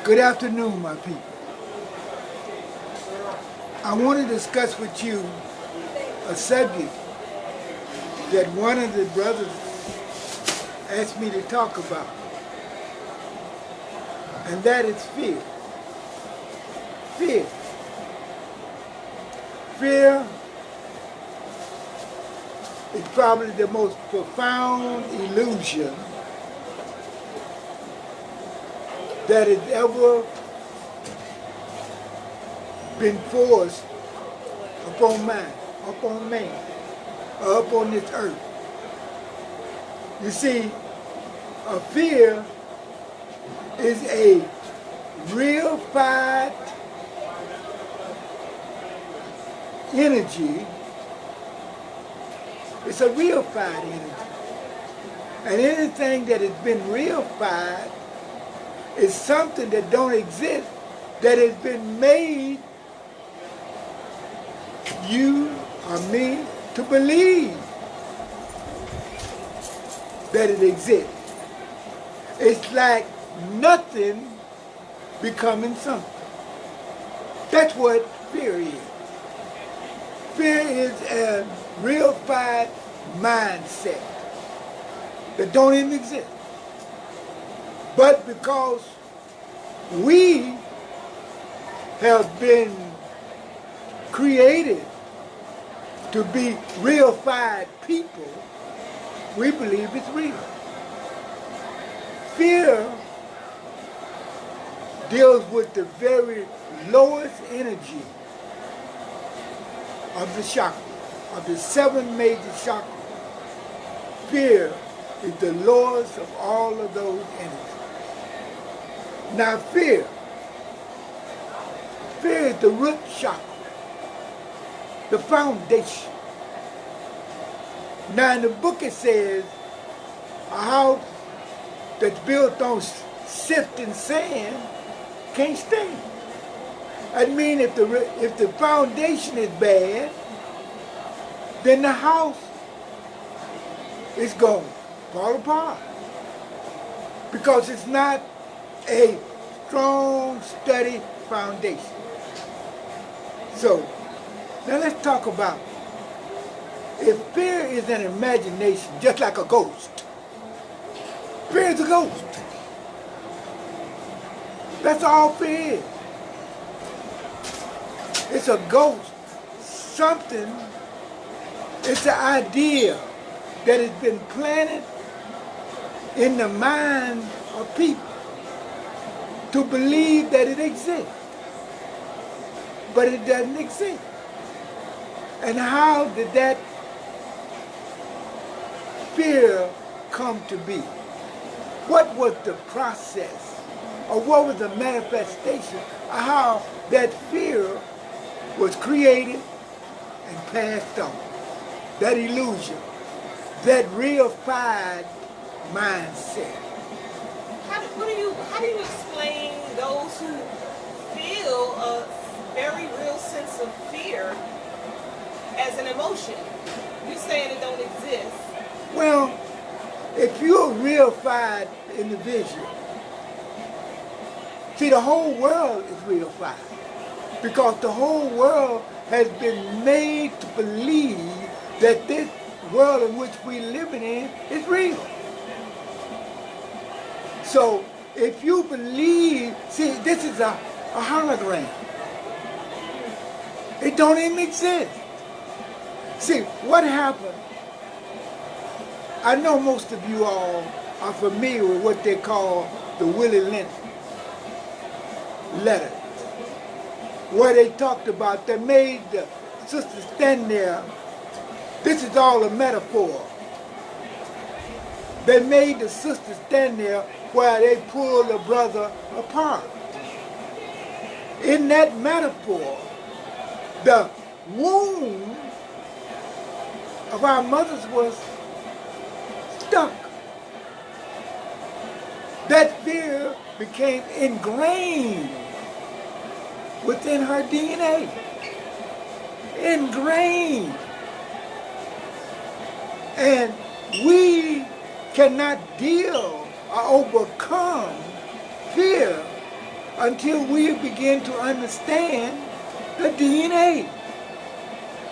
Good afternoon, my people. I want to discuss with you a subject that one of the brothers asked me to talk about, and that is fear. Fear. Fear is probably the most profound illusion that has ever been forced upon man, or upon this earth. You see, a fear is a reified energy. It's a reified energy. And anything that has been reified is something that don't exist, that has been made you or me to believe that it exists. It's like nothing becoming something. That's what fear is. Fear is a reified mindset that don't even exist. But because we have been created to be reified people, we believe it's real. Fear deals with the very lowest energy of the chakra, of the 7 major chakras. Fear is the lowest of all of those energies. Now fear is the root chakra, the foundation. Now in the book it says, a house that's built on sifting sand can't stand. I mean, if the foundation is bad, then the house is going to fall apart, because it's not a strong, steady foundation. So, now let's talk about, if fear is an imagination, just like a ghost, fear is a ghost. That's all fear is. It's a ghost, something, it's an idea that has been planted in the mind of people to believe that it exists. But it doesn't exist. And how did that fear come to be? What was the process, or what was the manifestation of how that fear was created and passed on? That illusion, that reified mindset. How do you explain those who feel a very real sense of fear as an emotion? You're saying it don't exist. Well, if you're a reified individual, see, the whole world is reified, because the whole world has been made to believe that this world in which we're living in is real. So if you believe, see, this is a hologram. It don't even exist. See, what happened, I know most of you all are familiar with what they call the Willie Lynch letter, where they talked about, they made the sister stand there. This is all a metaphor. They made the sister stand there while they pulled the brother apart. In that metaphor, the womb of our mothers was stuck. That fear became ingrained within her DNA. Ingrained. And we cannot deal or overcome fear until we begin to understand the DNA.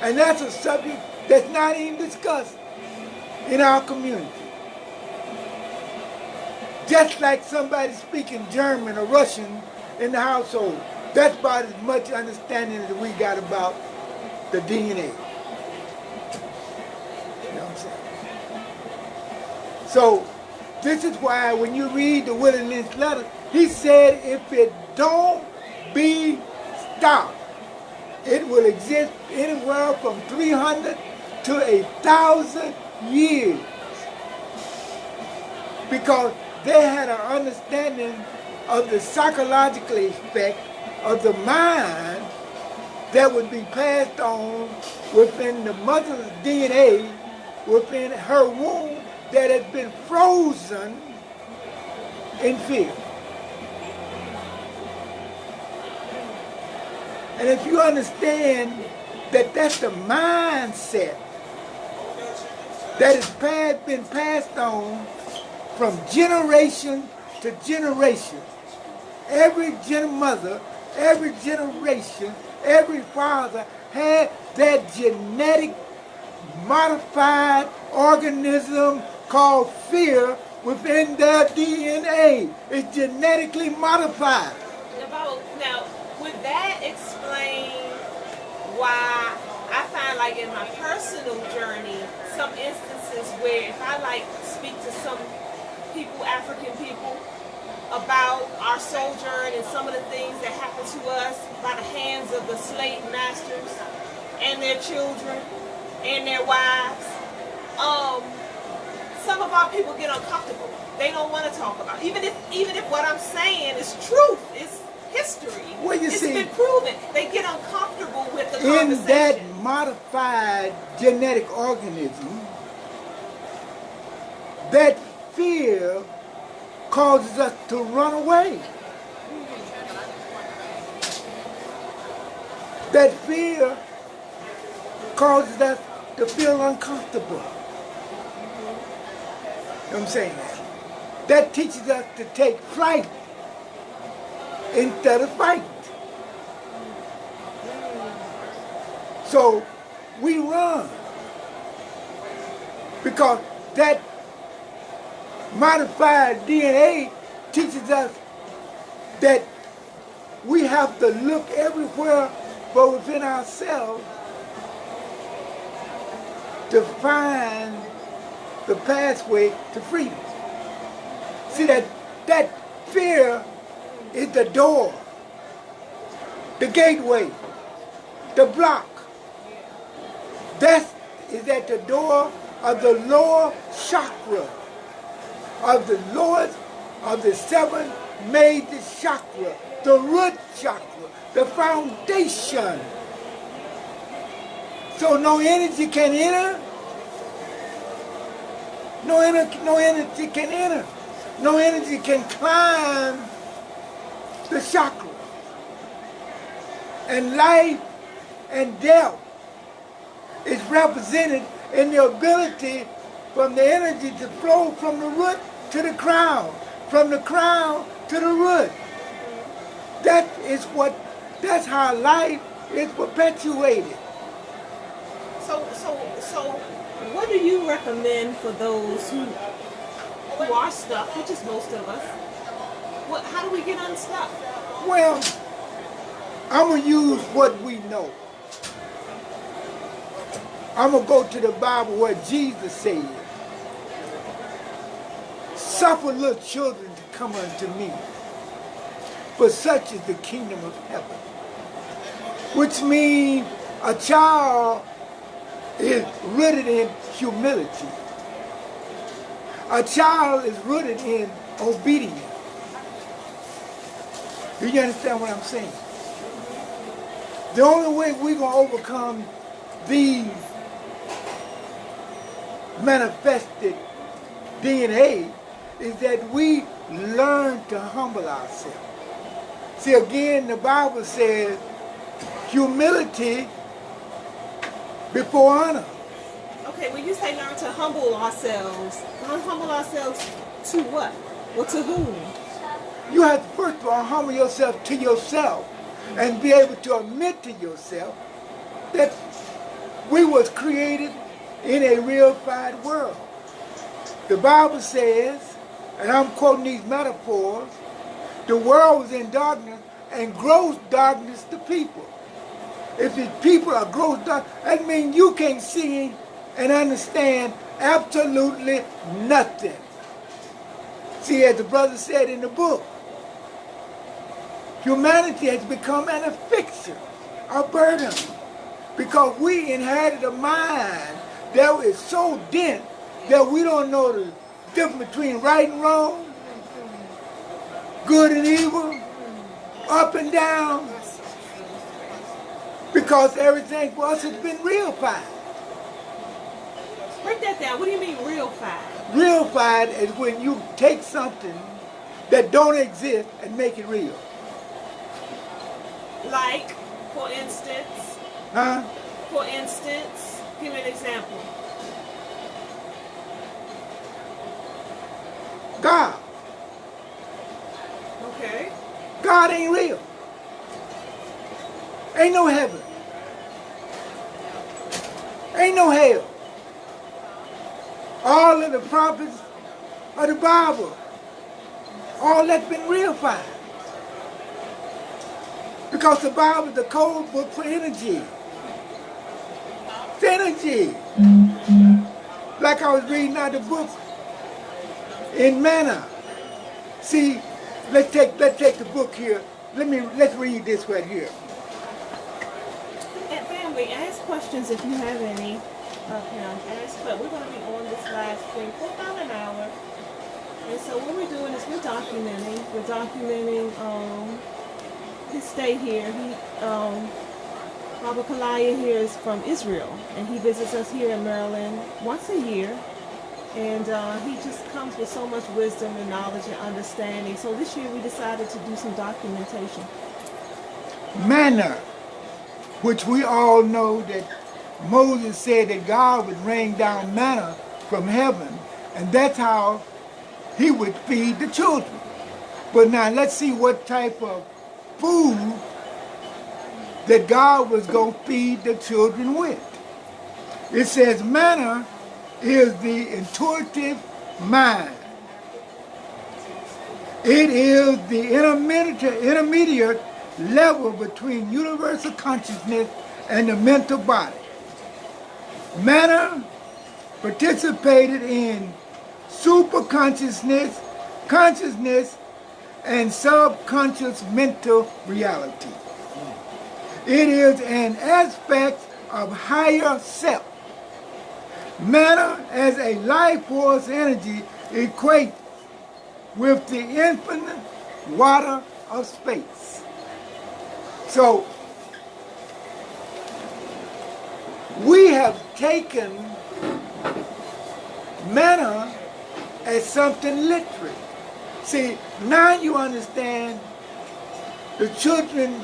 And that's a subject that's not even discussed in our community. Just like somebody speaking German or Russian in the household, that's about as much understanding as we got about the DNA. You know what I'm saying? So, this is why when you read the Willie Lynch letter, he said if it don't be stopped, it will exist anywhere from 300 to 1,000 years. Because they had an understanding of the psychological effect of the mind that would be passed on within the mother's DNA, within her womb, that had been frozen in fear. And if you understand that that's the mindset that has been passed on from generation to generation, every mother, every generation, every father had that genetic modified organism called fear within their DNA. It's genetically modified. Now, would that explain why I find like in my personal journey, some instances where if I like speak to some people, African people, about our sojourn and some of the things that happened to us by the hands of the slave masters and their children and their wives, some of our people get uncomfortable. They don't want to talk about it. Even if what I'm saying is truth, it's history. Well, you it's see, been proven. They get uncomfortable with the conversation. In that modified genetic organism, that fear causes us to run away. That fear causes us to feel uncomfortable. You know what I'm saying? That teaches us to take flight instead of fight. So we run because that modified DNA teaches us that we have to look everywhere but within ourselves to find the pathway to freedom. See, that fear is the door, the gateway, the block. That is at the door of the lower chakra, of the lowest of the seven major chakra, the root chakra, the foundation. So no energy can enter. No energy can enter. No energy can climb the chakra. And life and death is represented in the ability from the energy to flow from the root to the crown, from the crown to the root. That's how life is perpetuated. So what do you recommend for those who are stuck, which is most of us? How do we get unstuck? Well, I'm going to use what we know. I'm going to go to the Bible where Jesus said, "Suffer little children to come unto me, for such is the kingdom of heaven." Which means a child is rooted in humility. A child is rooted in obedience. Do you understand what I'm saying? The only way we're going to overcome these manifested DNA is that we learn to humble ourselves. See, again, the Bible says humility before honor. Okay, when you say learn to humble ourselves to what? Or to whom? You have to first of all humble yourself to yourself and be able to admit to yourself that we was created in a reified world. The Bible says, and I'm quoting these metaphors, the world was in darkness and gross darkness to people. If the people are gross dark, that means you can't see and understand absolutely nothing. See, as the brother said in the book, humanity has become an affliction, a burden, because we inherited a mind that is so dense that we don't know the difference between right and wrong, good and evil, up and down, because everything for us has been reified. Break that down. What do you mean reified? Reified is when you take something that don't exist and make it real. Like, for instance? Huh? For instance, give me an example. God. Okay. God ain't real. Ain't no heaven. Ain't no hell. All of the prophets of the Bible, all that's been reified. Because the Bible is the code book for energy. It's energy. Like I was reading out the book in manna. See, let's take the book here. Let's read this right here. And family, ask questions if you have any of him. But we're going to be on this live stream for about an hour. And so what we're doing is we're documenting his stay here. Baba Koliyah here is from Israel, and he visits us here in Maryland once a year. And he just comes with so much wisdom and knowledge and understanding. So this year we decided to do some documentation. Manna, which we all know that Moses said that God would rain down manna from heaven, and that's how he would feed the children. But now let's see what type of food that God was going to feed the children with. It says manna is the intuitive mind. It is the intermediate level between universal consciousness and the mental body. Manna participated in superconsciousness, consciousness, and subconscious mental reality. It is an aspect of higher self. Manna as a life force energy equates with the infinite water of space. So, we have taken manna as something literal. See, now you understand the children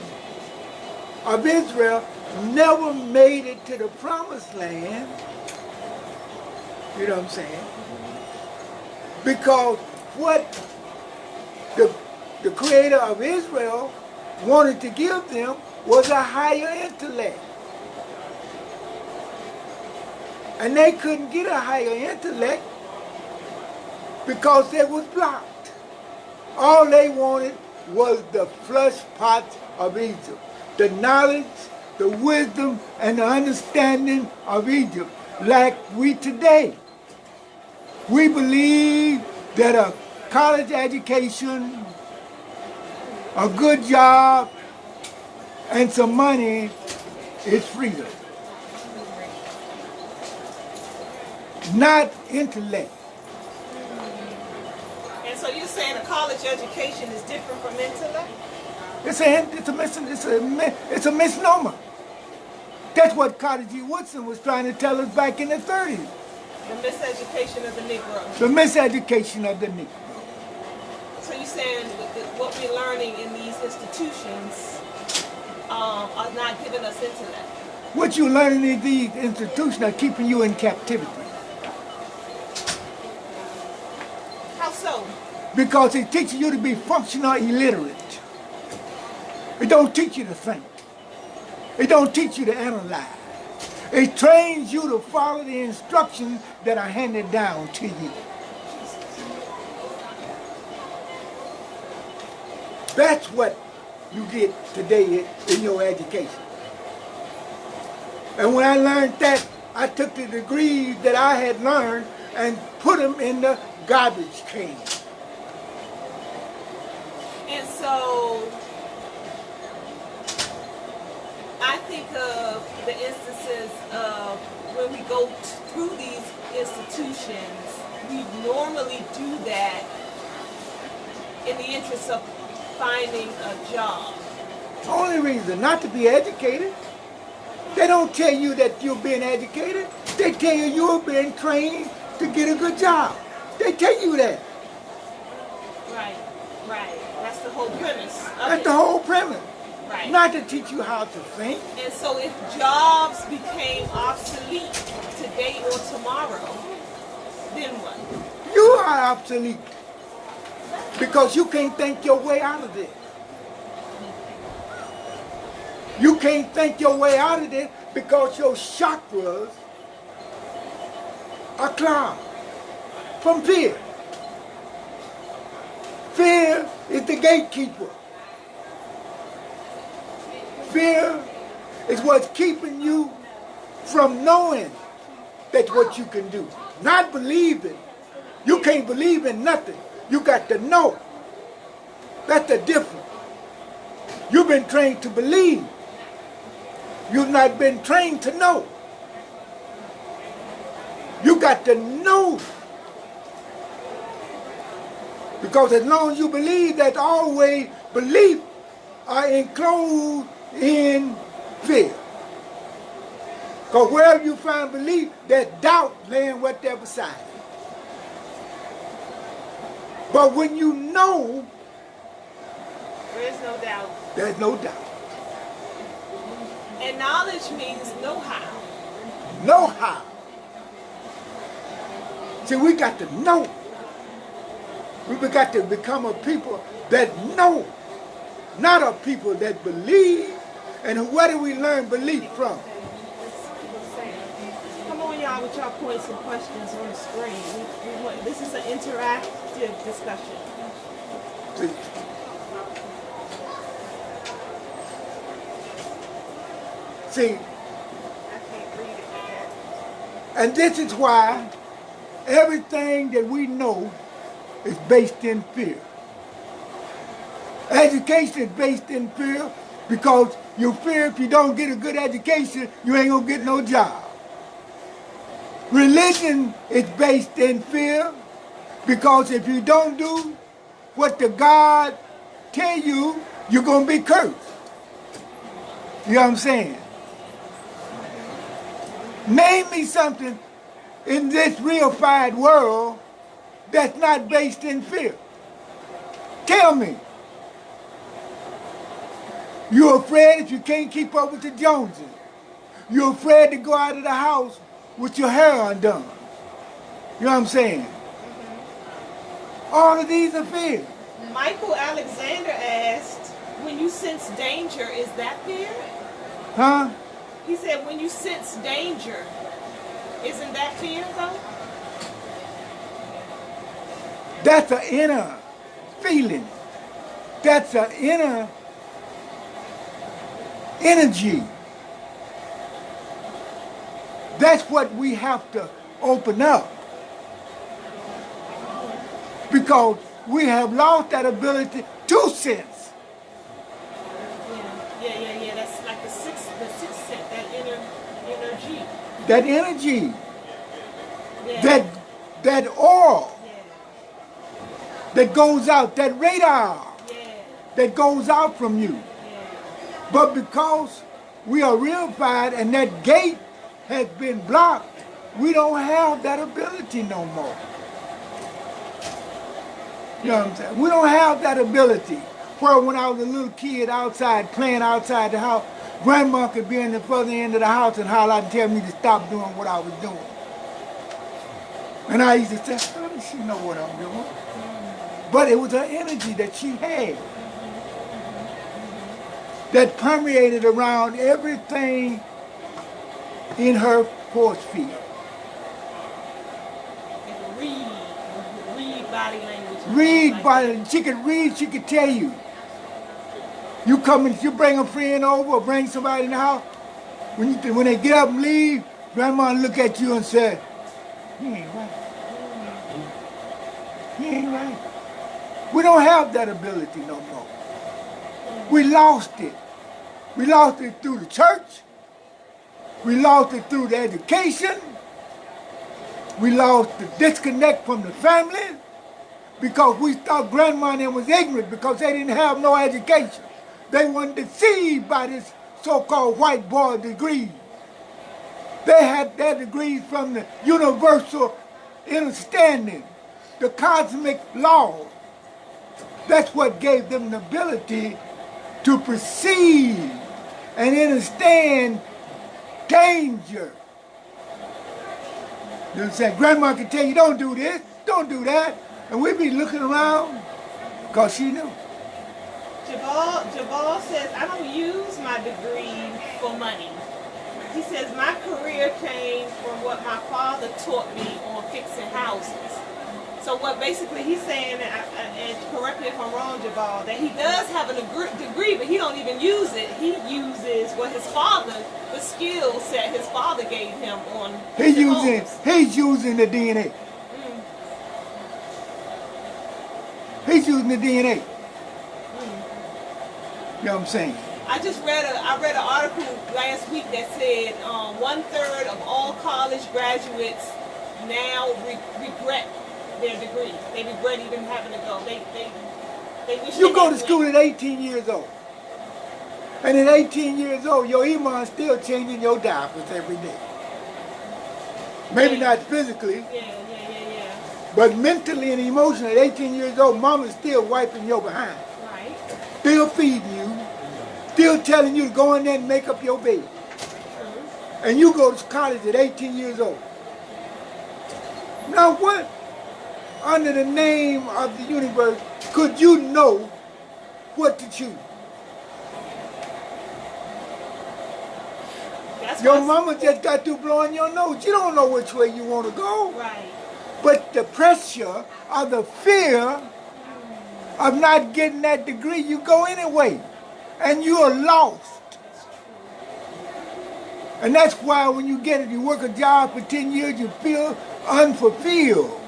of Israel never made it to the promised land. You know what I'm saying? Because what the creator of Israel wanted to give them was a higher intellect. And they couldn't get a higher intellect because it was blocked. All they wanted was the flesh pots of Egypt. The knowledge, the wisdom, and the understanding of Egypt. Like we today. We believe that a college education, a good job, and some money is freedom. Not intellect. And so you're saying a college education is different from intellect? It's a misnomer. That's what Carter G. Woodson was trying to tell us back in the 30s. The miseducation of the Negro. The miseducation of the Negro. So you're saying what we're learning in these institutions are not giving us intellect? What you're learning in these institutions are keeping you in captivity. How so? Because it teaches you to be functional illiterate. It don't teach you to think. It don't teach you to analyze. It trains you to follow the instructions that are handed down to you. That's what you get today in your education. And when I learned that, I took the degrees that I had learned and put them in the garbage can. And so I think of the instances of when we go through these institutions, we normally do that in the interest of finding a job. Only reason not to be educated. They don't tell you that you're being educated. They tell you you're being trained to get a good job. They tell you that. Right, right. That's the whole premise. That's the whole premise. Right. Not to teach you how to think. And so if jobs became obsolete today or tomorrow, then what? You are obsolete. Because you can't think your way out of this. You can't think your way out of this because your chakras are clouded from fear. Fear is the gatekeeper. Fear is what's keeping you from knowing that's what you can do. Not believing. You can't believe in nothing. You got to know. That's the difference. You've been trained to believe. You've not been trained to know. You got to know. Because as long as you believe, that's always belief are enclosed in fear. Because wherever you find belief, there's doubt laying right there beside it. But when you know, there is no doubt. There's no doubt. And knowledge means know-how. Know-how. See, we got to know. We've got to become a people that know, not a people that believe. And where do we learn belief from? Come on, y'all, with y'all points and questions on the screen. This is an interactive discussion. See, and this is why everything that we know is based in fear. Education is based in fear because you fear if you don't get a good education, you ain't gonna get no job. Religion is based in fear because if you don't do what the God tell you, you're gonna be cursed. You know what I'm saying? Name me something in this reified world that's not based in fear. Tell me. You're afraid if you can't keep up with the Joneses. You're afraid to go out of the house with your hair undone. You know what I'm saying? All of these are fear. Michael Alexander asked, when you sense danger, is that fear? Huh? He said, when you sense danger, isn't that fear, though? That's an inner feeling. That's an inner energy. That's what we have to open up. Because we have lost that ability to sense. Yeah. That's like the sixth sense, that energy. That energy. Yeah. That oil. Yeah. That goes out, that radar. Yeah. That goes out from you. Yeah. But because we are reified and that gate has been blocked, we don't have that ability no more. You know what I'm saying? We don't have that ability. Where when I was a little kid outside, playing outside the house, grandma could be in the further end of the house and holler out and tell me to stop doing what I was doing. And I used to say, how does she know what I'm doing? But it was an energy that she had that permeated around everything in her force field. Read body language. Read body. She could read. She could tell you. You come and you bring a friend over or bring somebody in the house. When they get up and leave, grandma look at you and say, "He ain't right. He ain't right." We don't have that ability no more. We lost it. We lost it through the church. We lost it through the education. We lost the disconnect from the family because we thought grandma and them was ignorant because they didn't have no education. They weren't deceived by this so-called white boy degree. They had their degrees from the universal understanding, the cosmic law. That's what gave them the ability to perceive and understand danger. You understand? Grandma can tell you, don't do this, don't do that. And we'd be looking around because she knew. Jabal says, I don't use my degree for money. He says, my career came from what my father taught me on fixing houses. So what basically he's saying, and correct me if I'm wrong, Jabal, that he does have a degree, but he don't even use it. He uses what his father, the skill set his father gave him on he's using the DNA. He's using the DNA. You know what I'm saying? I read an article last week that said 1/3 of all college graduates now regret their degree. They regret even having to go. They wish you go to school at 18 years old. And at 18 years old, your iman's still changing your diapers every day. Maybe not physically. Yeah. But mentally and emotionally, at 18 years old, mama's still wiping your behind. Right. Still feeding you. Still telling you to go in there and make up your bed. And you go to college at 18 years old. Now what, under the name of the universe, could you know what to choose? Your mama just got through blowing your nose. You don't know which way you want to go. Right. But the pressure or the fear of not getting that degree, you go anyway. And you are lost. And that's why when you get it, you work a job for 10 years, you feel unfulfilled.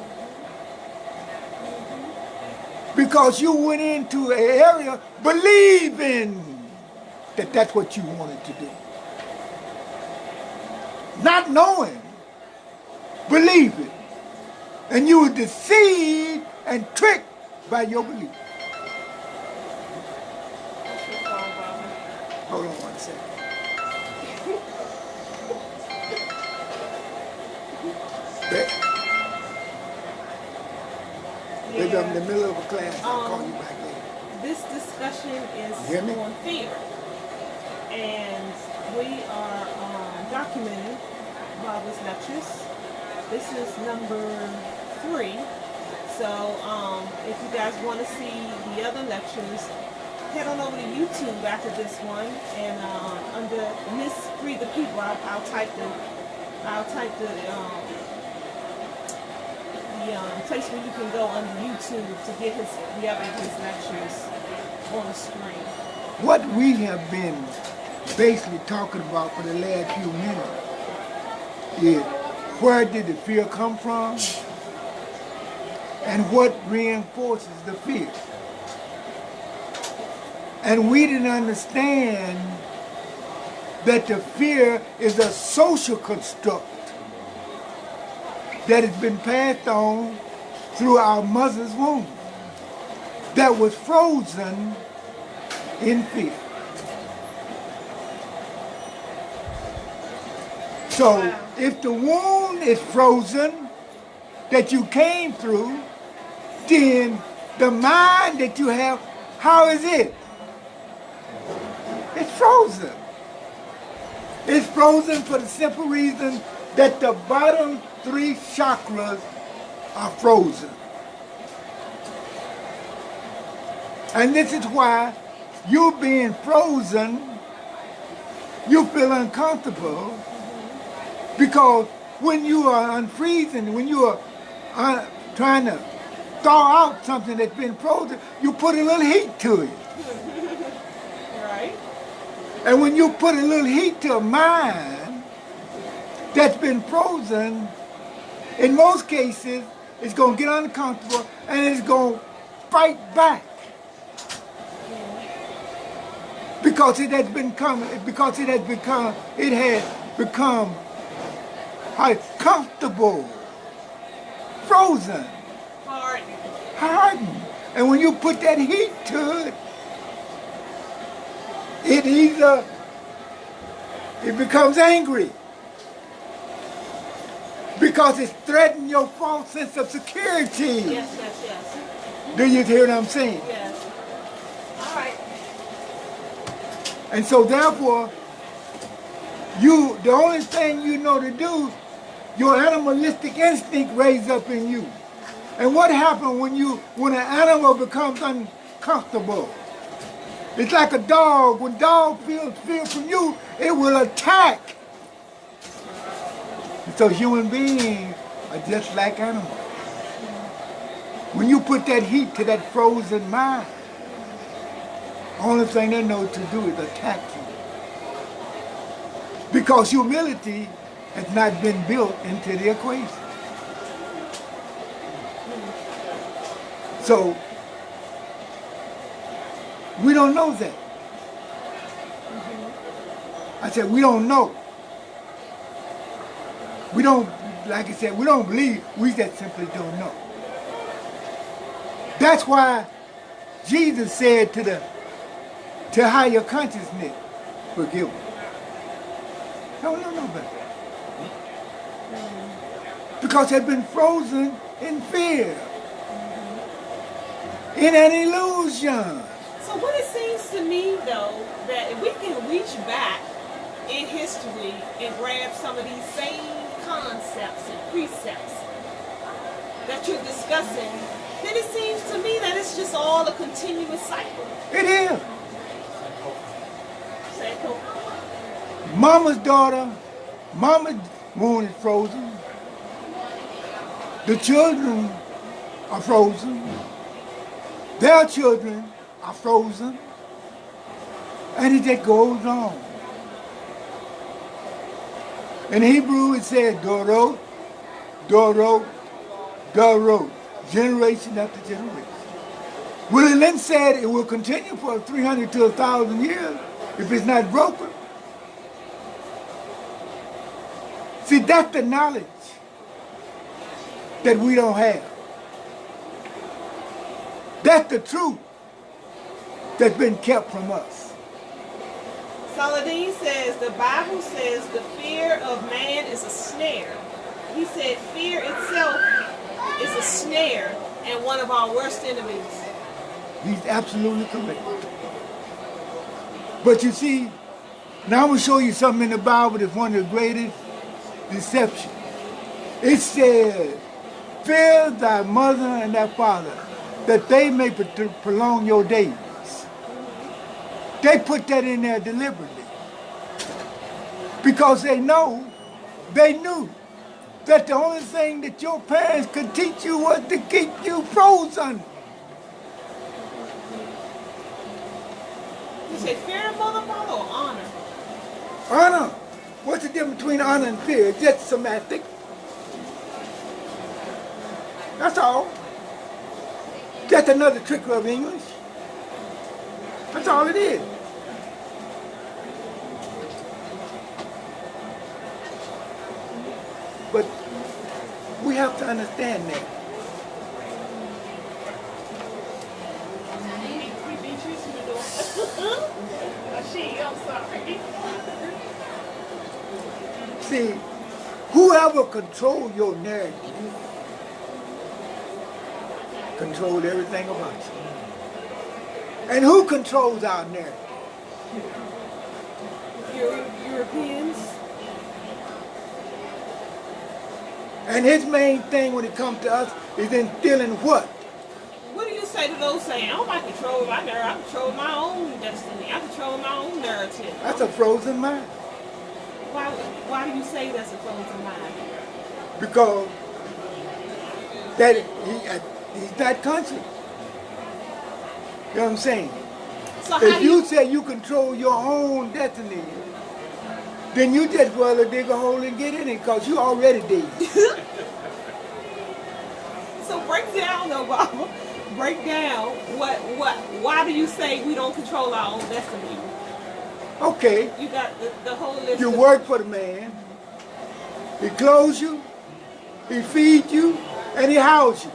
Because you went into an area believing that that's what you wanted to do. Not knowing, believe it. And you were deceived and tricked by your belief. Hold on one second. Maybe I'm in the middle of a class. I'll call you back later. This discussion is on fear. And we are documenting Baba's lectures. This is number 3. So if you guys want to see the other lectures, head on over to YouTube after this one, and under Miss Free the People, I'll type the place where you can go under YouTube to get the other of his lectures on the screen. What we have been basically talking about for the last few minutes is where did the fear come from and what reinforces the fear. And we didn't understand that the fear is a social construct that has been passed on through our mother's womb that was frozen in fear. So if the wound is frozen that you came through, then the mind that you have, how is it? It's frozen. It's frozen for the simple reason that the bottom 3 chakras are frozen. And this is why you being frozen, you feel uncomfortable, because when you are unfreezing, when you are trying to thaw out something that's been frozen, you put a little heat to it. Right. And when you put a little heat to a mind that's been frozen, in most cases, it's going to get uncomfortable and it's going to fight back. Because it has become comfortable, frozen, hardened. And when you put that heat to it, it becomes angry. Because it's threatening your false sense of security. Yes, yes, yes. Do you hear what I'm saying? Yes. All right. And so therefore, the only thing you know to do, your animalistic instinct raises up in you. And what happens when an animal becomes uncomfortable? It's like a dog. When dog feels fear from you, it will attack. And so human beings are just like animals. When you put that heat to that frozen mind, the only thing they know to do is attack you. Because humility has not been built into the equation. So, we don't know that. I said, we don't know. We don't, like I said, we don't believe, we just simply don't know. That's why Jesus said to higher consciousness, forgive them. No better. Because they've been frozen in fear, in an illusion. So what it seems to me, though, that if we can reach back in history and grab some of these same concepts and precepts that you're discussing, then it seems to me that it's just all a continuous cycle. It is. Cycle. Mama's daughter, mama's womb is frozen. The children are frozen. Their children are frozen. And it just goes on. In Hebrew it says, Dorot, Dorot, Dorot, generation after generation. Well, it then said it will continue for 300 to 1,000 years if it's not broken. See, that's the knowledge that we don't have. That's the truth that's been kept from us. Saladin says, the Bible says the fear of man is a snare. He said fear itself is a snare and one of our worst enemies. He's absolutely correct. But you see, now I'm going to show you something in the Bible that's one of the greatest deceptions. It says, fear thy mother and thy father, that they may prolong your days. They put that in there deliberately. Because they knew that the only thing that your parents could teach you was to keep you frozen. You say fear of mother, father, or honor? Honor. What's the difference between honor and fear? It's just semantic. That's all. Just another trick of English. That's all it is. But we have to understand that. I'm sorry. See, whoever controls your narrative controls everything about you. And who controls our narrative? Europeans. And his main thing when it comes to us is instilling what? What do you say say to those saying, "Oh, I control my narrative. I control my own destiny. I control my own narrative"? That's a frozen mind. Why do you say that's a frozen mind? Because that he's not conscious. You know what I'm saying? So If you say you control your own destiny, then you just rather dig a hole and get in it because you already did. So break down though, Baba. Break down why do you say we don't control our own destiny? Okay. You got the whole list. You work for the man. He clothes you, he feeds you, and he houses you.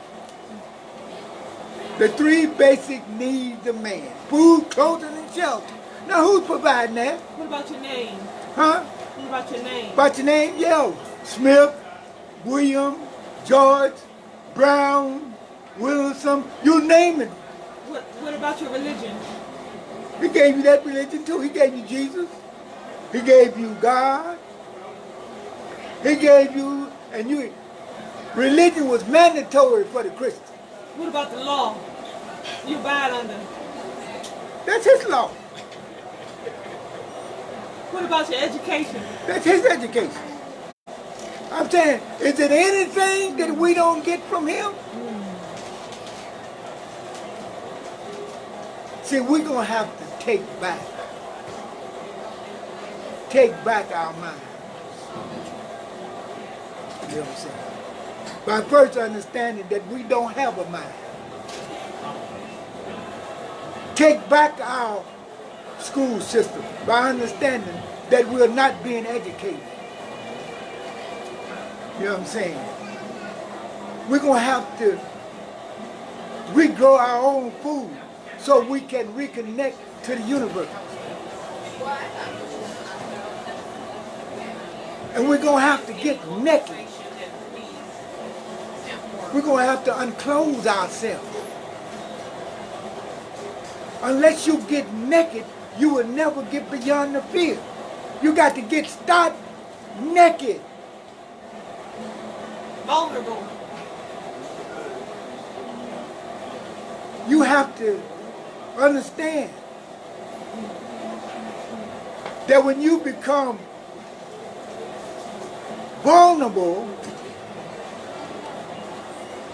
The three basic needs of man. Food, clothing, and shelter. Now who's providing that? What about your name? Huh? What about your name? About your name? Yeah. Smith, William, George, Brown, Wilson, you name it. What about your religion? He gave you that religion too. He gave you Jesus. He gave you God. He gave you, and you, religion was mandatory for the Christian. What about the law you abide under? That's his law. What about your education? That's his education. I'm saying, is it anything that we don't get from him? See, we're going to have to take back our minds. You know what I'm saying? By first understanding that we don't have a mind. Take back our school system by understanding that we're not being educated. You know what I'm saying? We're going to have to regrow our own food so we can reconnect to the universe. And we're going to have to get naked. We're going to have to unclothe ourselves. Unless you get naked, you will never get beyond the fear. You got to start naked. Vulnerable. You have to understand that when you become vulnerable,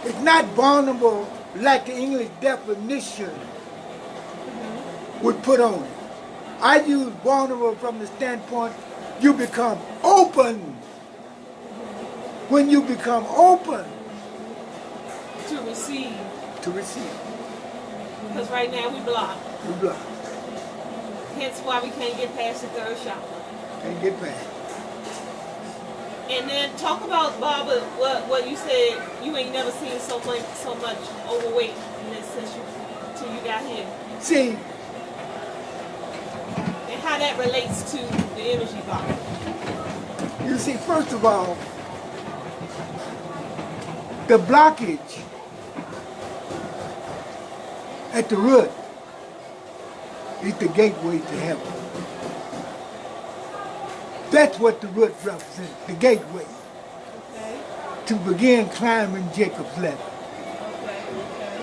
it's not vulnerable like the English definition would put on it. I use vulnerable from the standpoint you become open. When you become open To receive. to receive, Because right now we block. you block. Hence why we can't get past the third chakra. Can't get past. And then talk about, Baba, what you said. You ain't never seen so much overweightness till you got here. See, And how that relates to the energy body. you see, first of all, the blockage at the root is the gateway to heaven. That's what the root represents, the gateway Okay. to begin climbing Jacob's ladder. Okay.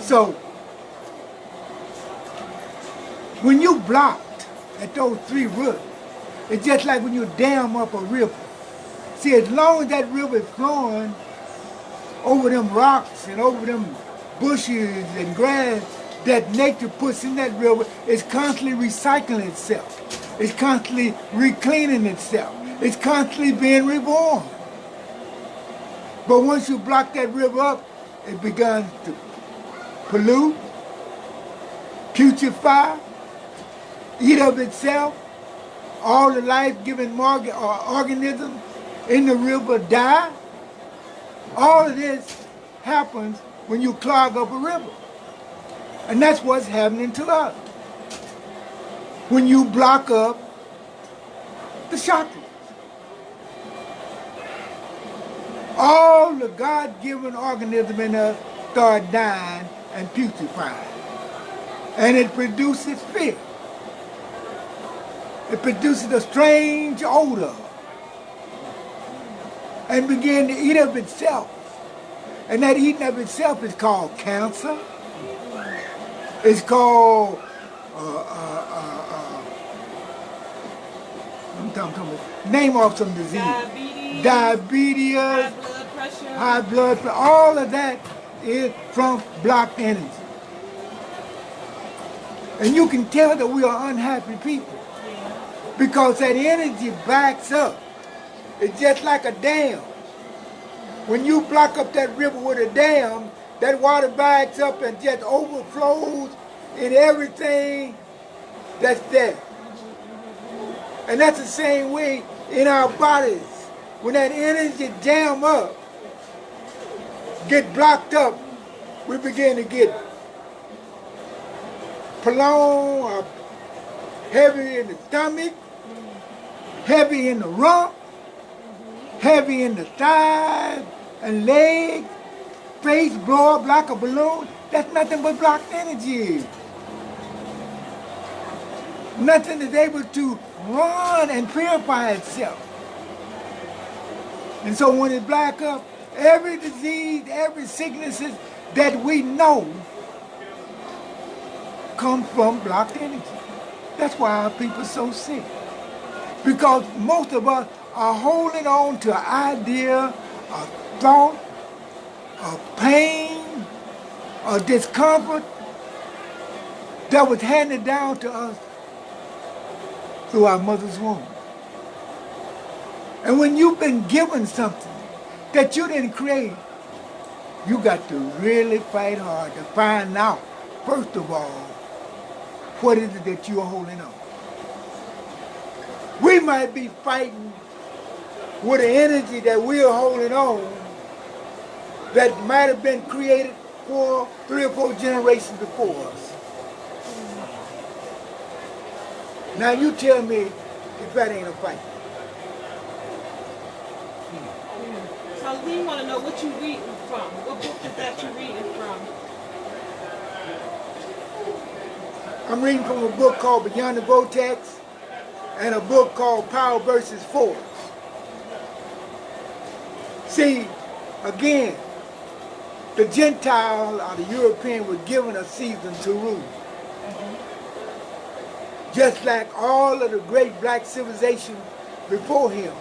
So, when you blocked at those three roots, it's just like when you dam up a river. See, as long as that river is flowing over them rocks and over them bushes and grass that nature puts in that river, it's constantly recycling itself. It's constantly recleaning itself. It's constantly being reborn. But once you block that river up, it begins to pollute, putrefy, eat of itself. All the life-giving organisms in the river die. All of this happens when you clog up a river. And that's what's happening to us. When you block up the chakras. All the God-given organisms in us start dying and putrefying. And it produces fear. It produces a strange odor and begin to eat of itself. And that eating of itself is called cancer. It's called, I'm talking about, name off some disease. Diabetes, high blood pressure, all of that is from blocked energy. And you can tell that we are unhappy people because that energy backs up. It's just like a dam. When you block up that river with a dam, that water backs up and just overflows in everything that's there. And that's the same way in our bodies. When that energy jam up, get blocked up, we begin to get prolonged or heavy in the stomach, heavy in the rump, heavy in the thighs and legs, face blow up like a balloon. That's nothing but blocked energy. Nothing is able to run and purify itself. And so when it black up, every disease, every sickness that we know come from blocked energy. That's why our people are so sick. Because most of us are holding on to an idea, a thought, a pain, a discomfort that was handed down to us through our mother's womb. And when you've been given something that you didn't create, you got to really fight hard to find out, first of all, what is it that you're holding on? We might be fighting with an energy that we're holding on that might have been created 3 or 4 generations before us. Now you tell me if that ain't a fight. So we want to know what you reading from. What book is that you reading from? I'm reading from a book called Beyond the Vortex and a book called Power versus Force. See, again, the Gentile or the European was given a season to rule. Just like all of the great black civilizations before him.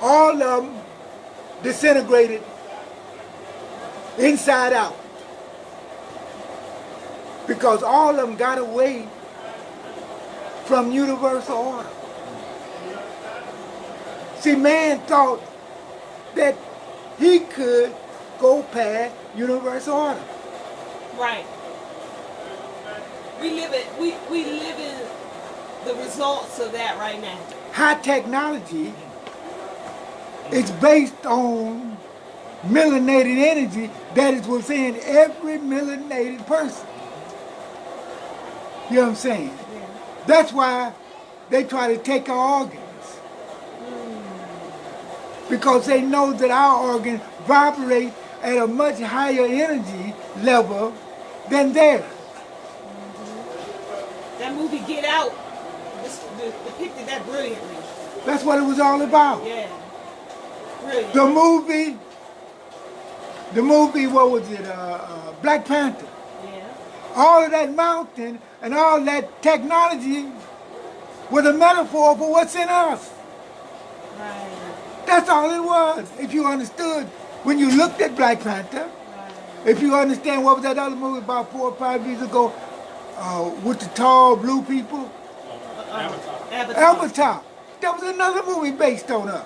All of them disintegrated inside out. Because all of them got away from universal order. See, man thought that he could go past universal order. Right. We live in the results of that right now. High technology is based on melanated energy that is within every melanated person. You know what I'm saying? Yeah. That's why they try to take our organs. Because they know that our organs vibrate at a much higher energy level than theirs. That movie Get Out depicted that brilliantly. That's what it was all about. Yeah. Brilliant. The movie, what was it? Black Panther. Yeah. All of that mountain and all that technology was a metaphor for what's in us. Right. That's all it was. If you understood when you looked at Black Panther, Right. if you understand what was that other movie about 4 or 5 years ago with the tall blue people? Avatar. That was another movie based on us.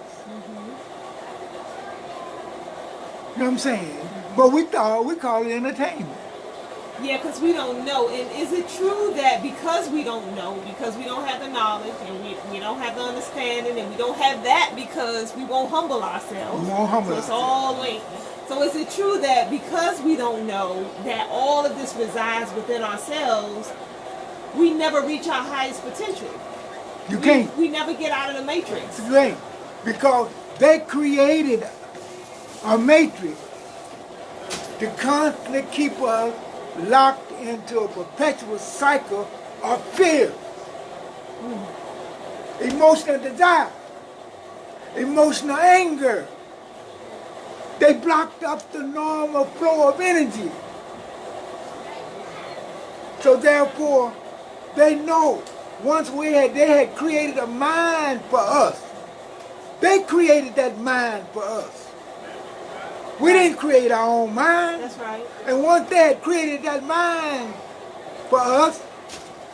You know what I'm saying? But we call it entertainment. Yeah, because we don't know. And is it true that because we don't know, because we don't have the knowledge, and we don't have the understanding, and we don't have that because we won't humble ourselves? We won't humble so it's all linked. So is it true that because we don't know that all of this resides within ourselves, we never reach our highest potential? You can't. We never get out of the matrix. It's great. Because they created a matrix to constantly keep us locked into a perpetual cycle of fear, emotional desire, emotional anger, They blocked up the normal flow of energy. So therefore, they know once they had created a mind for us. They created that mind for us. We didn't create our own mind. That's right. And once they had created that mind for us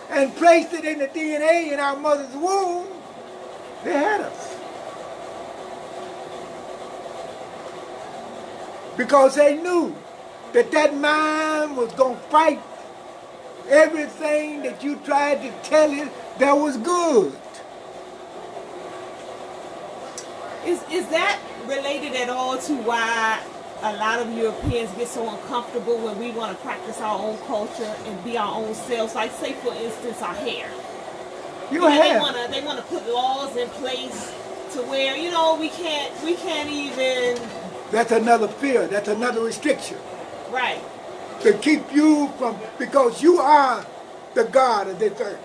and placed it in the DNA in our mother's womb, they had us. Because they knew that that mind was going to fight everything that you tried to tell it that was good. Is that related at all to why a lot of Europeans get so uncomfortable when we want to practice our own culture and be our own selves? Like, say for instance, our hair. Your hair. They want to put laws in place to where we can't even. That's another fear. That's another restriction. Right. To keep you from, because you are the God of this earth.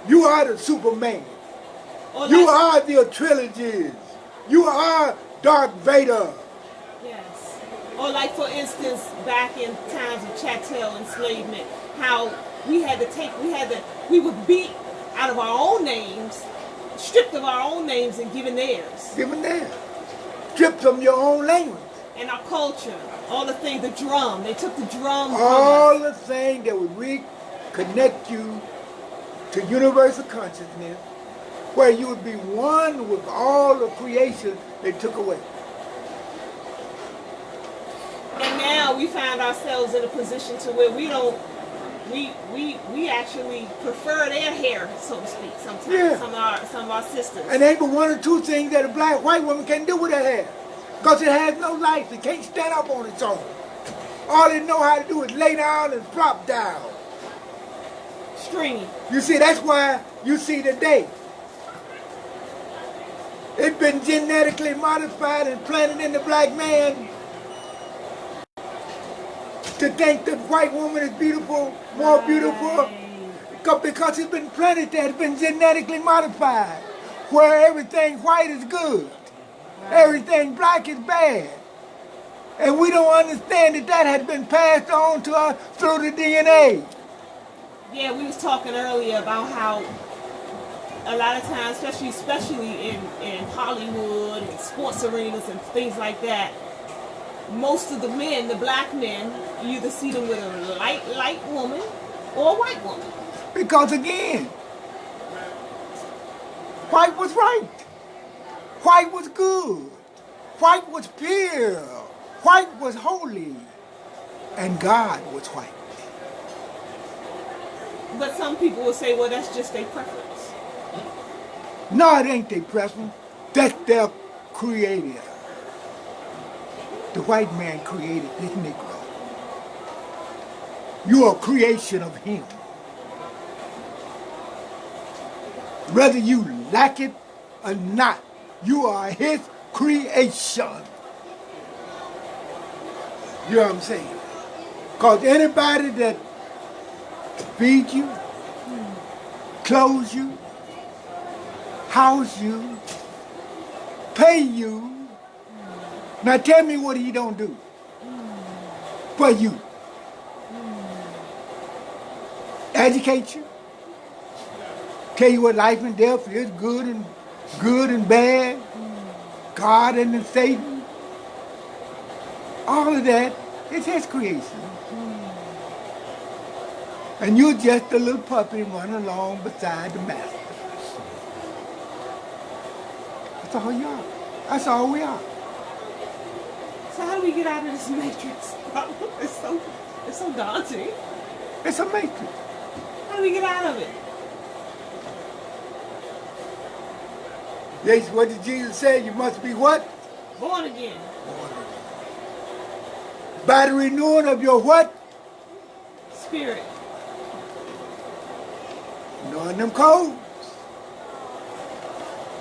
You are the Superman. You are the trilogies. You are Darth Vader. Yes. Or like for instance, back in times of chattel enslavement, how we would beat out of our own names, stripped of our own names and given theirs. Given theirs. Stripped from your own language. And our culture, all the things, the drum, they took the drum. All the things that would reconnect you to universal consciousness, where you would be one with all the creation they took away. And now we find ourselves in a position to where we actually prefer their hair, so to speak, sometimes. Yeah. Some of our sisters. And ain't but one or two things that a white woman can do with her hair. Because it has no life. It can't stand up on its own. All it know how to do is lay down and drop down. Stringy. You see, that's why you see today. It's been genetically modified and planted in the black man to think that white woman is beautiful, more beautiful, because it's been planted there. It's been genetically modified, where everything white is good. Everything black is bad. And we don't understand that has been passed on to us through the DNA. Yeah, we was talking earlier about how a lot of times, especially in Hollywood and sports arenas and things like that, most of the men, the black men, you either see them with a light woman or a white woman. Because again, white was right. White was good. White was pure. White was holy. And God was white. But some people will say, well, that's just their preference. No, it ain't their preference. That's their creator. The white man created this Negro. You are a creation of him. Whether you like it or not, you are his creation. You know what I'm saying? Because anybody that feeds you, clothes you, house you, pay you, now tell me what he don't do for you. Educate you, tell you what life and death is, good and bad, God and Satan. All of that is his creation. And you're just a little puppy running along beside the master. That's all you are. That's all we are. So how do we get out of this matrix? It's so daunting. It's a matrix. How do we get out of it? Yes, what did Jesus say? You must be what? Born again. Born again. By the renewing of your what? Spirit. Knowing them codes.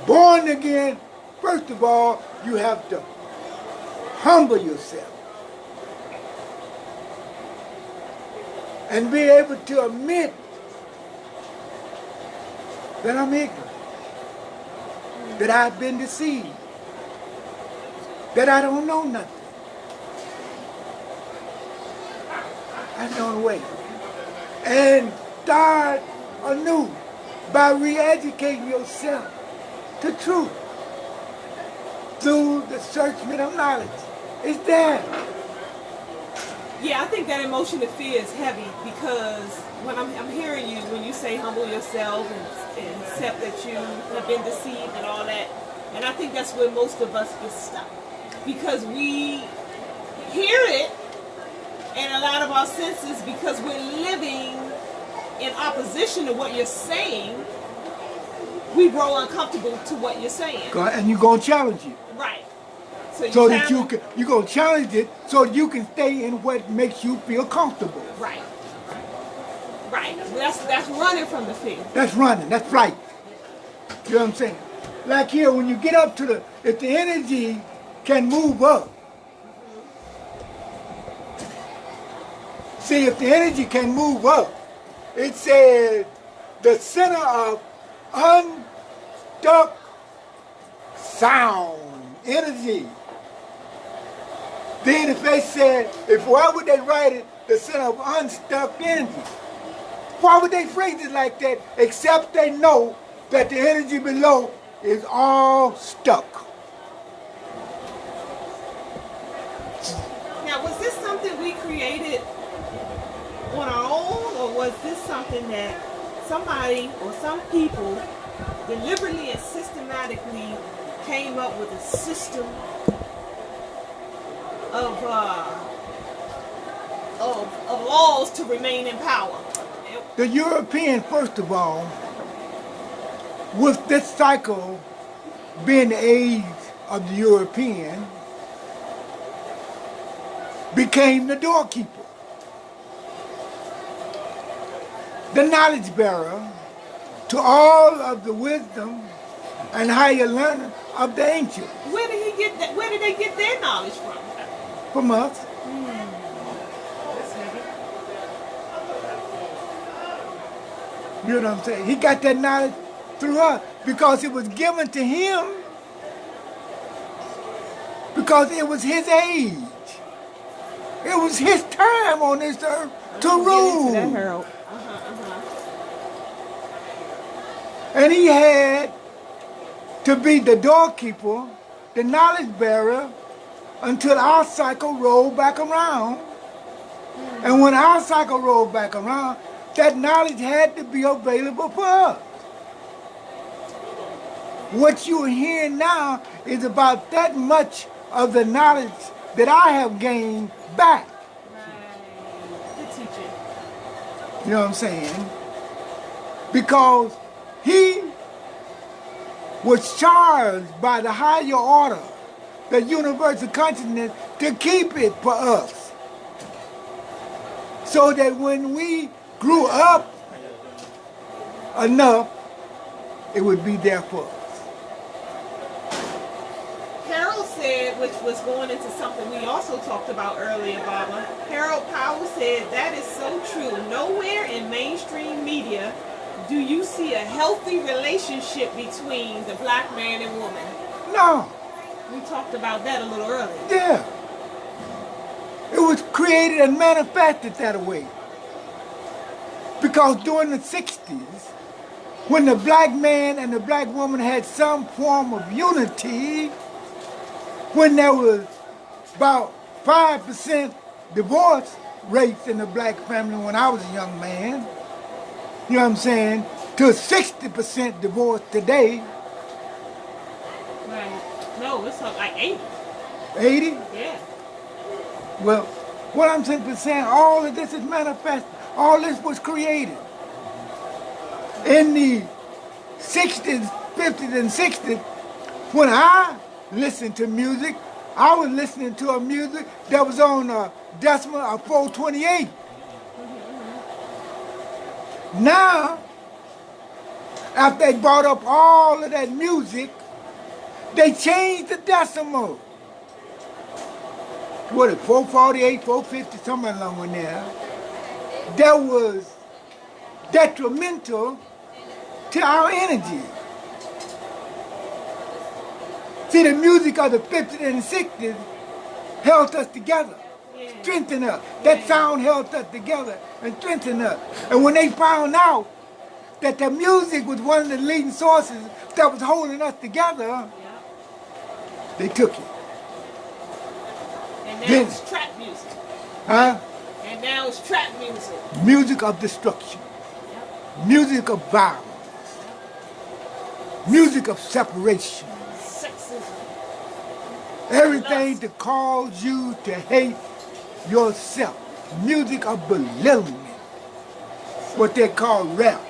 Born again, first of all, you have to humble yourself. And be able to admit that I'm ignorant. That I've been deceived. That I don't know nothing. That's the only way. And start anew by re-educating yourself to truth through the searchment of knowledge. It's there. Yeah, I think that emotion of fear is heavy because when I'm hearing you, when you say humble yourself and accept that you have been deceived and all that, and I think that's where most of us get stuck. Because we hear it and a lot of our senses, because we're living in opposition to what you're saying, we grow uncomfortable to what you're saying. And you're going to challenge it. Right. So that you're going to challenge it so you can stay in what makes you feel comfortable. Right. Right. That's running from the fear. That's running. That's flight. You know what I'm saying? Like here, when you get up to if the energy can move up. See, if the energy can move up, it says the center of unstuck sound energy. Then if they said, why would they write it the center of unstuck energy? Why would they phrase it like that except they know that the energy below is all stuck? Now, was this something we created on our own, or was this something that somebody or some people deliberately and systematically came up with a system of laws to remain in power? The European, first of all, with this cycle being the age of the European, became the doorkeeper, the knowledge bearer to all of the wisdom and higher learning of the ancients. Where did he get that? Where did they get their knowledge from? From us. That's heavy. You know what I'm saying? He got that knowledge through us because it was given to him because it was his age. It was his time on this earth to rule. That, Harold. And he had to be the doorkeeper, the knowledge bearer, until our cycle rolled back around. And when our cycle rolled back around, that knowledge had to be available for us. What you're hearing now is about that much of the knowledge that I have gained back. Right. Good teaching. You know what I'm saying? Because he was charged by the higher order, the universal consciousness, to keep it for us. So that when we grew up enough, it would be there for us. Harold said, which was going into something we also talked about earlier, Baba. Harold Powell said, that is so true. Nowhere in mainstream media do you see a healthy relationship between the black man and woman. No. We talked about that a little earlier. Yeah. It was created and manifested that way. Because during the 60s, when the black man and the black woman had some form of unity, when there was about 5% divorce rates in the black family when I was a young man, you know what I'm saying, to 60% divorce today. Right. No, it's like 80. 80? Yeah. Well, what I'm simply saying, all of this is manifested. All this was created. In the 60s, 50s, and 60s, when I listened to music, I was listening to a music that was on a decimal of 428. Now, after they brought up all of that music, they changed the decimal. What is it, 448, 450, somewhere along in there. That was detrimental to our energy. See, the music of the 50s and 60s held us together. Yeah. strengthened us. That sound held us together and strengthened us. And when they found out that the music was one of the leading sources that was holding us together, they took it. And now it's trap music. Huh? And now it's trap music. Music of destruction. Music of violence. Music of separation. Sexism. Everything to cause you to hate yourself. Music of belittlement. What they call rap.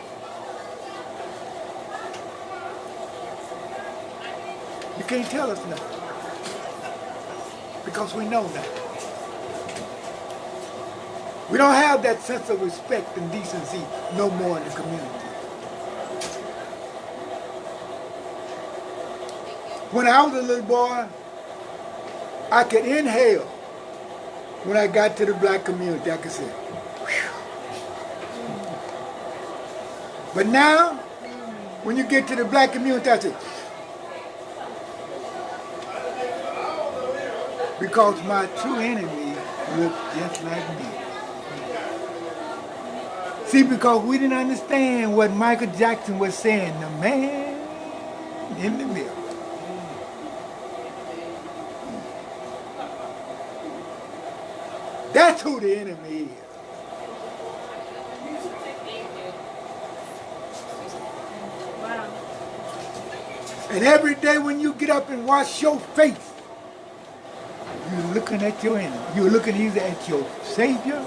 You can't tell us nothing. Because we know nothing. We don't have that sense of respect and decency no more in the community. When I was a little boy, I could inhale. When I got to the black community, I could say, whew. But now, when you get to the black community, I say, because my true enemy looked just like me. See, because we didn't understand what Michael Jackson was saying, the man in the mirror. That's who the enemy is. Wow. And every day when you get up and wash your face, you're looking at your enemy. You're looking either at your Savior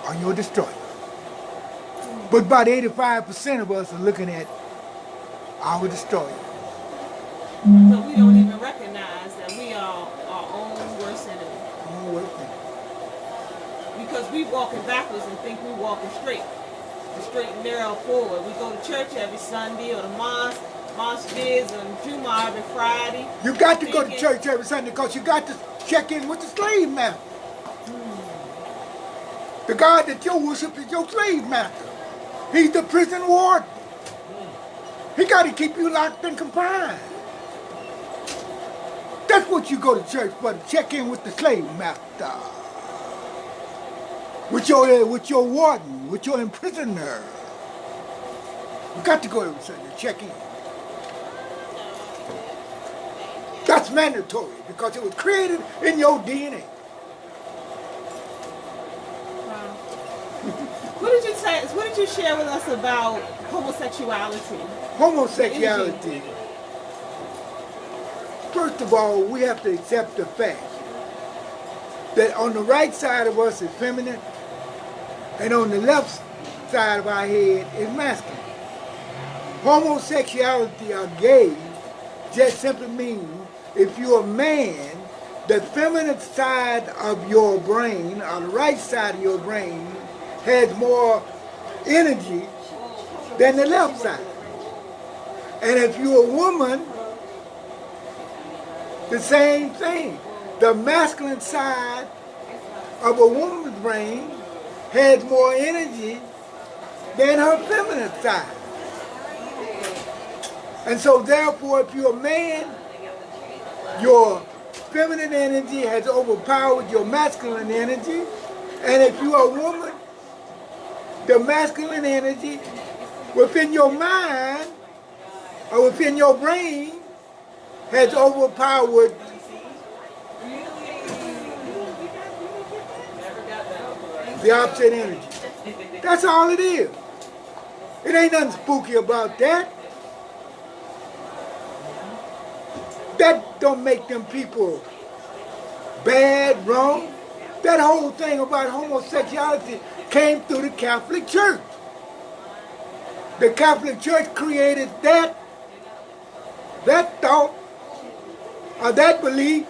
or your destroyer. But about 85% of us are looking at our destroyer. But we don't even recognize that we are our own worst enemy. Our worst enemy. Because we walking backwards and think we walking straight. The straight and narrow forward. We go to church every Sunday or the mosque vids and Juma every Friday. You got to go to church every Sunday because you got to check in with the slave master. The God that you worship is your slave master. He's the prison warden. He got to keep you locked and confined. That's what you go to church for, to check in with the slave master. With your warden, with your imprisoner. You got to go every Sunday to check in. That's mandatory because it was created in your DNA. What did you say? What did you share with us about homosexuality? Homosexuality. First of all, we have to accept the fact that on the right side of us is feminine, and on the left side of our head is masculine. Homosexuality or gay just simply means if you're a man, the feminine side of your brain, or the right side of your brain, has more energy than the left side. And if you're a woman, the same thing. The masculine side of a woman's brain has more energy than her feminine side. And so therefore, if you're a man, your feminine energy has overpowered your masculine energy. And if you're a woman, the masculine energy within your mind or within your brain has overpowered the opposite energy. That's all it is. It ain't nothing spooky about that. That don't make them people bad, wrong. That whole thing about homosexuality came through the Catholic Church. The Catholic Church created that thought or that belief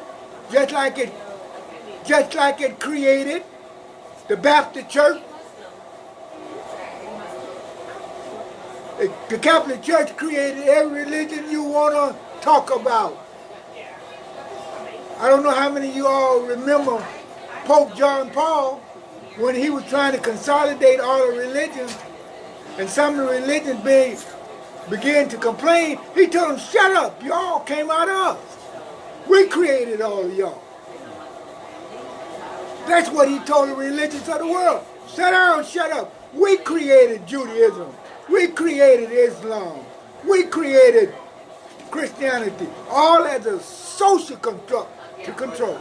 just like it created the Baptist Church. The Catholic Church created every religion you want to talk about. I don't know how many of you all remember Pope John Paul when he was trying to consolidate all the religions, and some of the religions began to complain. He told them, shut up, y'all came out of us. We created all of y'all. That's what he told the religions of the world. Sit down, shut up. We created Judaism. We created Islam. We created Christianity. All as a social construct to control.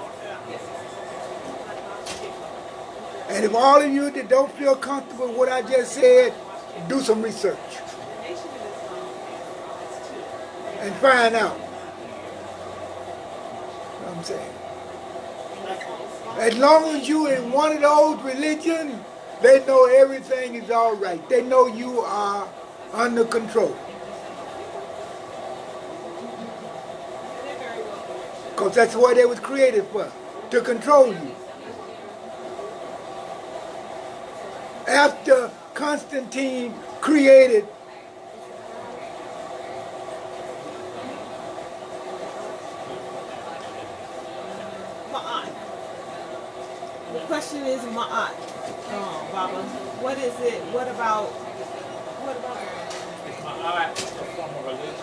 And if all of you that don't feel comfortable with what I just said, do some research. And find out. You know what I'm saying? As long as you in one of those religions, they know everything is all right. They know you are under control. Because that's what they was created for, to control you. After Constantine created the question is Ma'at. Baba, what is it? What about Is Ma'at a form of religion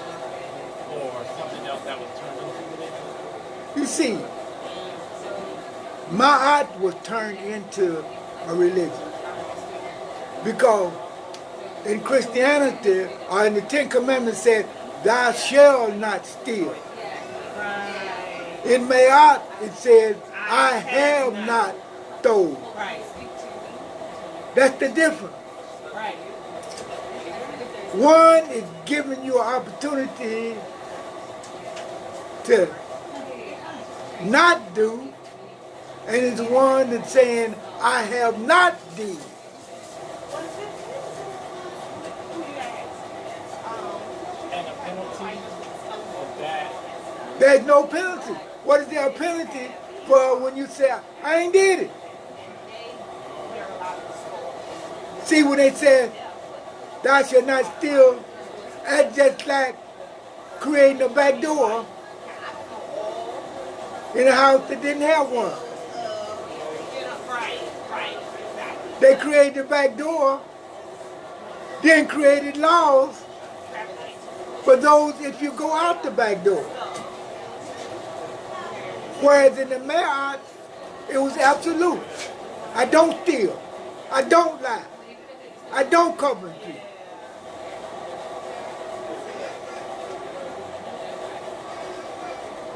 or something else that was turned into religion? You see, Ma'at was turned into a religion. Because in Christianity, or in the Ten Commandments said, thou shalt not steal. right? In Ma'at, it says, I have not stolen. Right. That's the difference. Right. One is giving you an opportunity to not do, and it's one that's saying, I have not deed. And a penalty of that. There's no penalty. What is there a penalty for when you say, I ain't did it? See, when they said, thou shalt not steal, that's just like creating a back door in a house that didn't have one. They created the back door, then created laws for those if you go out the back door. Whereas in the Ma'at, it was absolute. I don't steal. I don't lie. I don't covet you.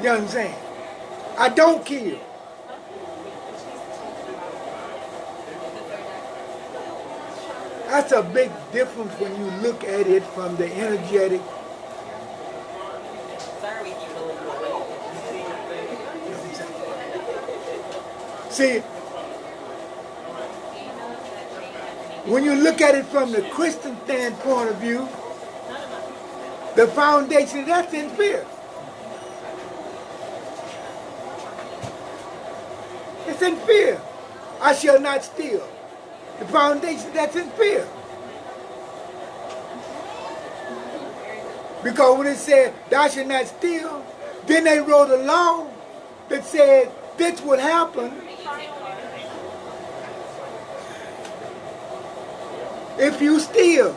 You understand? I don't kill. That's a big difference when you look at it from the energetic. See, when you look at it from the Christian standpoint of view, the foundation, that's in fear. It's in fear. I shall not steal. The foundation, that's in fear. Because when it said, thou shalt not steal, then they wrote a law that said this would happen if you steal.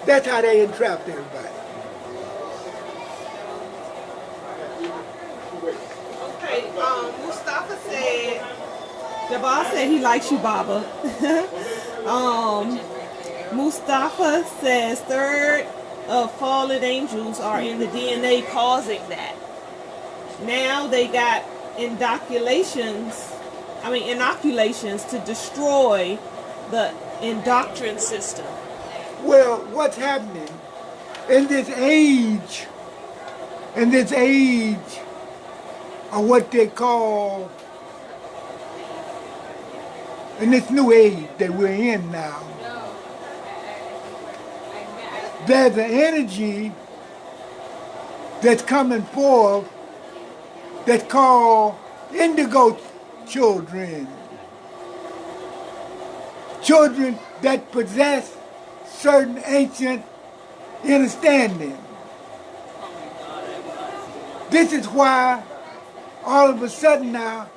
That's how they entrapped everybody. Okay, Mustafa said, the boss said he likes you, Baba. Mustafa says third of fallen angels are in the DNA causing that. Now they got inoculations to destroy the indoctrination system. Well, what's happening in this age of what they call, in this new age that we're in now, there's an energy that's coming forth that's called indigo children. Children that possess certain ancient understanding. This is why all of a sudden now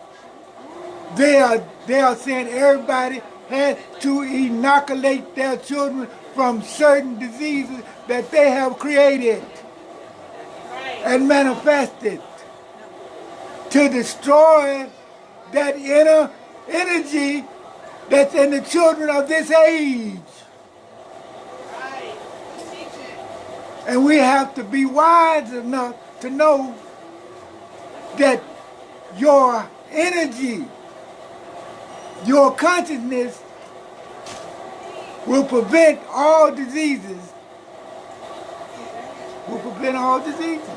they are saying everybody has to inoculate their children from certain diseases that they have created. Right. and manifested to destroy that inner energy that's in the children of this age. Right. Teach it. And we have to be wise enough to know that your energy, your consciousness will prevent all diseases. Will prevent all diseases.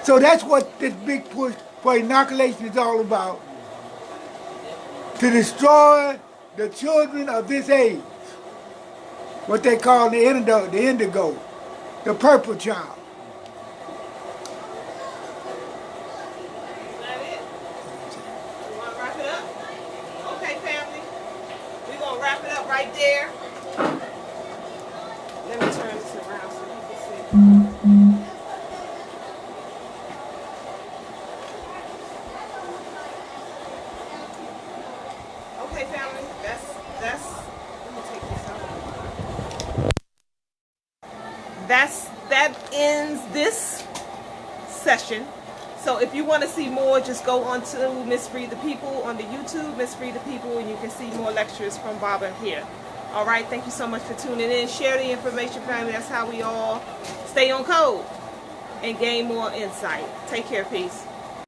So that's what this big push for inoculation is all about. To destroy the children of this age. What they call the indigo, the purple child. Is that it? You want to wrap it up? Okay, family. We're going to wrap it up right there. Let me turn this around so you can see. Okay, family. That's let me take this out. That ends this session. So if you want to see more, just go on to Miss Free the People on the YouTube, Miss Free the People, and you can see more lectures from Baba here. All right, thank you so much for tuning in. Share the information, family. That's how we all stay on code and gain more insight. Take care, peace.